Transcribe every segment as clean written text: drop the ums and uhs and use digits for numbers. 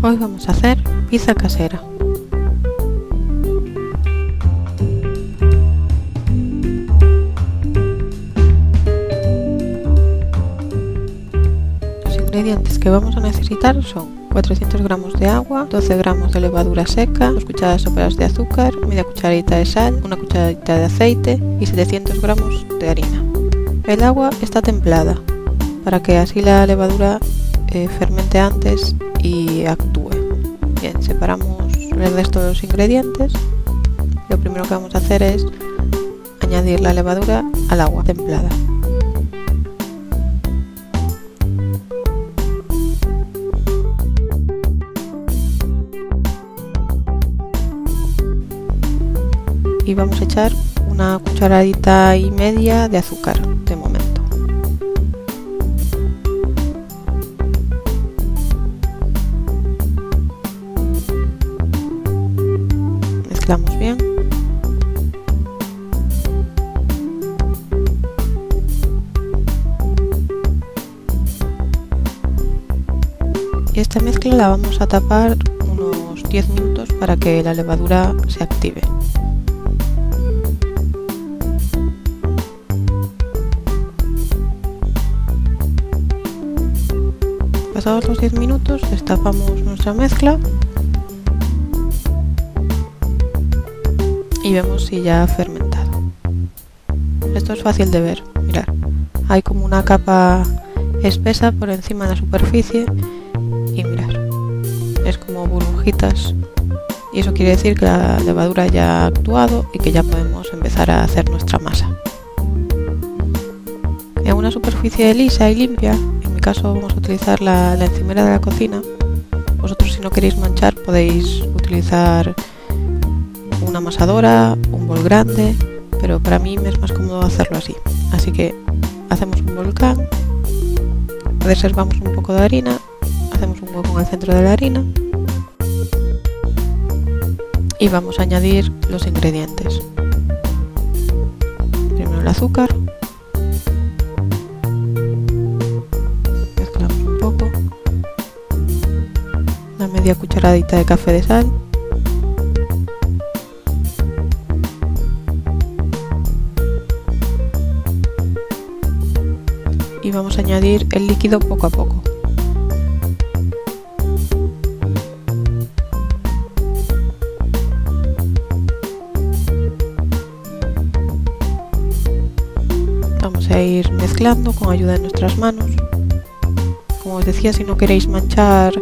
Hoy vamos a hacer pizza casera. Los ingredientes que vamos a necesitar son 400 gramos de agua, 12 gramos de levadura seca, 2 cucharadas soperas de azúcar, media cucharadita de sal, una cucharadita de aceite y 700 gramos de harina. El agua está templada para que así la levadura fermente antes y actúe. Bien, separamos el resto de los ingredientes. Lo primero que vamos a hacer es añadir la levadura al agua templada. Y vamos a echar una cucharadita y media de azúcar de momento. Mezclamos bien. Y esta mezcla la vamos a tapar unos 10 minutos para que la levadura se active. Pasados los 10 minutos destapamos nuestra mezcla y vemos si ya ha fermentado. Esto es fácil de ver, mirad, hay como una capa espesa por encima de la superficie y mirad, es como burbujitas y eso quiere decir que la levadura ya ha actuado y que ya podemos empezar a hacer nuestra masa. En una superficie lisa y limpia, en mi caso vamos a utilizar la encimera de la cocina. Vosotros, si no queréis manchar, podéis utilizar una amasadora, un bol grande, pero para mí me es más cómodo hacerlo así. Así que hacemos un volcán, reservamos un poco de harina, hacemos un hueco en el centro de la harina y vamos a añadir los ingredientes. Primero el azúcar. Media cucharadita de café de sal, y vamos a añadir el líquido poco a poco. Vamos a ir mezclando con ayuda de nuestras manos. Como os decía, si no queréis manchar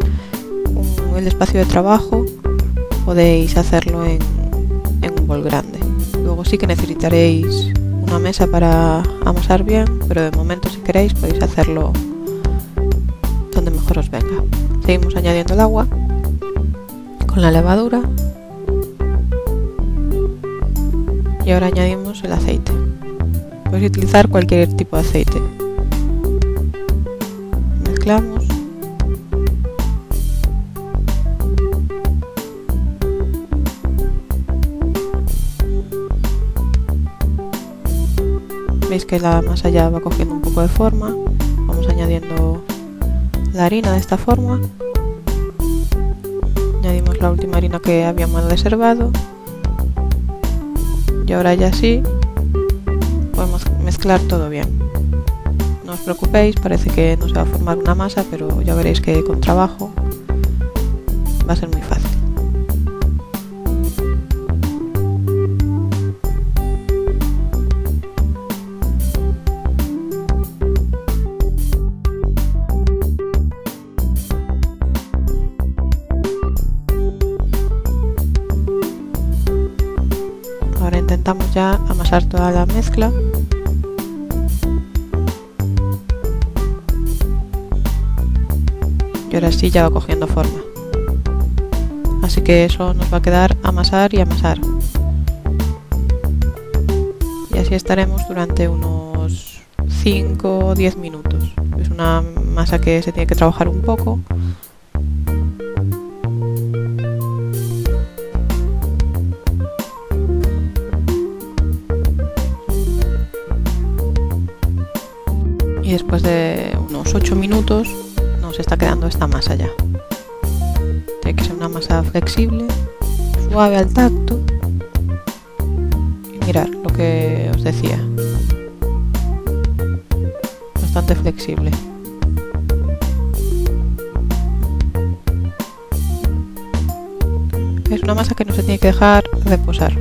el espacio de trabajo, podéis hacerlo en un bol grande. Luego sí que necesitaréis una mesa para amasar bien, pero de momento, si queréis, podéis hacerlo donde mejor os venga. Seguimos añadiendo el agua con la levadura y ahora añadimos el aceite. Podéis utilizar cualquier tipo de aceite. Mezclamos. Veis que la masa ya va cogiendo un poco de forma. Vamos añadiendo la harina de esta forma. Añadimos la última harina que habíamos reservado. Y ahora ya sí podemos mezclar todo bien. No os preocupéis, parece que no se va a formar una masa, pero ya veréis que con trabajo va a ser muy fácil. Ahora intentamos ya amasar toda la mezcla. Y ahora sí ya va cogiendo forma. Así que eso nos va a quedar amasar y amasar. Y así estaremos durante unos 5 o 10 minutos. Es una masa que se tiene que trabajar un poco. y después de unos 8 minutos nos está quedando esta masa ya. Tiene que ser una masa flexible, suave al tacto. Y mirad lo que os decía. Bastante flexible. Es una masa que no se tiene que dejar reposar.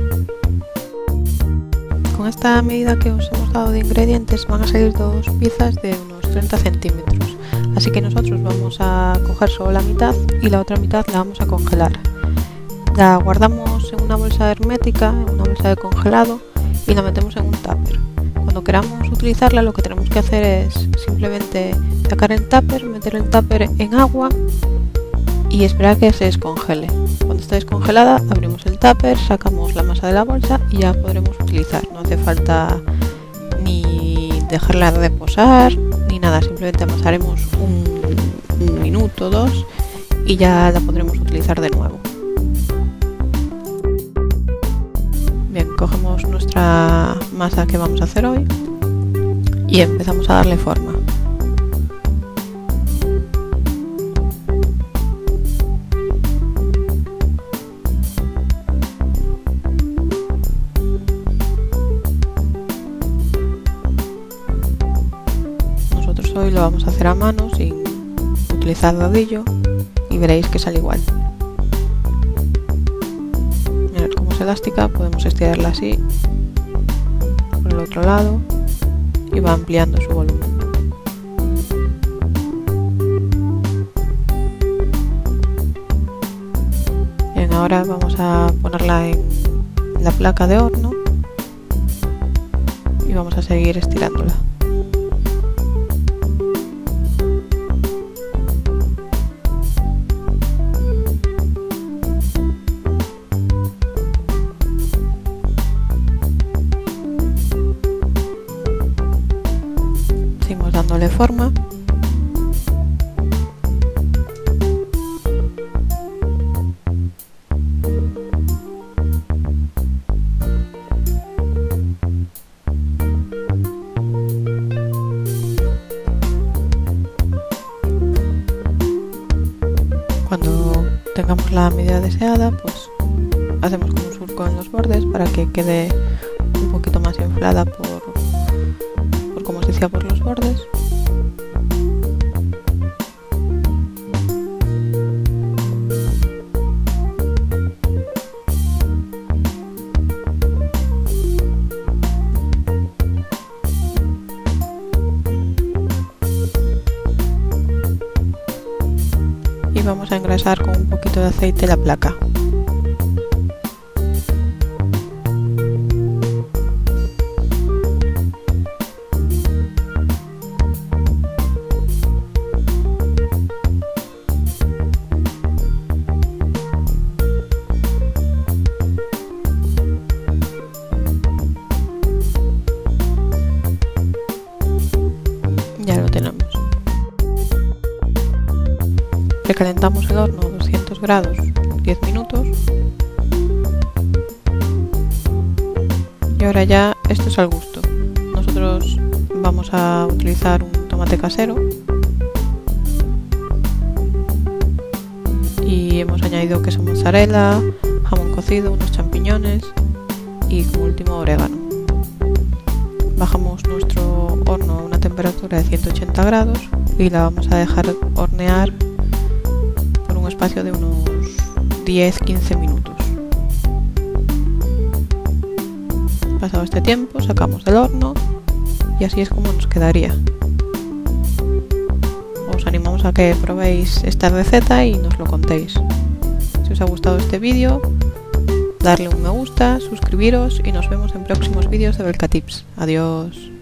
Con esta medida que os hemos dado de ingredientes van a salir dos piezas de unos 30 centímetros. Así que nosotros vamos a coger solo la mitad y la otra mitad la vamos a congelar. La guardamos en una bolsa hermética, en una bolsa de congelado, y la metemos en un tupper. Cuando queramos utilizarla, lo que tenemos que hacer es simplemente sacar el tupper, meter el tupper en agua y esperar que se descongele. Cuando esté descongelada, abrimos el tupper, sacamos la masa de la bolsa y ya podremos utilizar. No hace falta ni dejarla reposar ni nada, simplemente amasaremos un minuto o dos y ya la podremos utilizar de nuevo. Bien, cogemos nuestra masa que vamos a hacer hoy y empezamos a darle forma. Hoy lo vamos a hacer a mano sin utilizar rodillo y veréis que sale igual. Mirad, como es elástica, podemos estirarla así por el otro lado y va ampliando su volumen. Bien, ahora vamos a ponerla en la placa de horno y vamos a seguir estirándola. Seguimos dándole forma. Cuando tengamos la medida deseada, pues hacemos como un surco en los bordes para que quede un poquito más inflada por como os decía, por los bordes. Y vamos a engrasar con un poquito de aceite la placa. Ya lo tenemos. Precalentamos el horno a 200 grados 10 minutos. Y ahora ya esto es al gusto. Nosotros vamos a utilizar un tomate casero. Y hemos añadido queso mozzarella, jamón cocido, unos champiñones y como último orégano. Bajamos nuestro horno a una temperatura de 180 grados y la vamos a dejar hornear por un espacio de unos 10-15 minutos. Pasado este tiempo, sacamos del horno y así es como nos quedaría. Os animamos a que probéis esta receta y nos lo contéis. Si os ha gustado este vídeo, darle un me gusta, suscribiros y nos vemos en próximos vídeos de Belka Tips. Adiós.